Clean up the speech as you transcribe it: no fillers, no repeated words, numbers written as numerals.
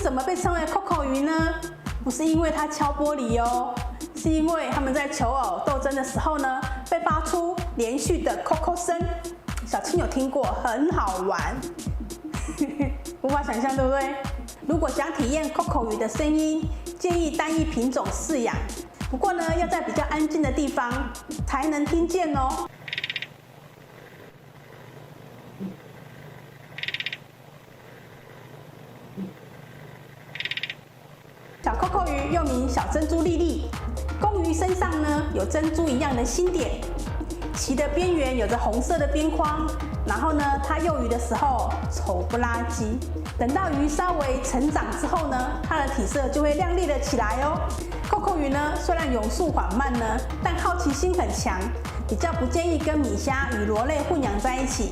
什么被称为 Coco 鱼呢？不是因为它敲玻璃哦，是因为它们在求偶斗争的时候呢，被发出连续的 Coco 声。小青有听过，很好玩，无法想象，对不对？如果想体验 Coco 鱼的声音，建议单一品种饲养。不过呢，要在比较安静的地方才能听见哦。小 Coco 鱼又名小珍珠莉莉，公鱼身上呢有珍珠一样的星点，鳍的边缘有着红色的边框。然后呢，它幼鱼的时候丑不拉几，等到鱼稍微成长之后呢，它的体色就会亮丽了起来哦。Coco 鱼呢，虽然泳速缓慢呢，但好奇心很强，比较不建议跟米虾与螺类混养在一起，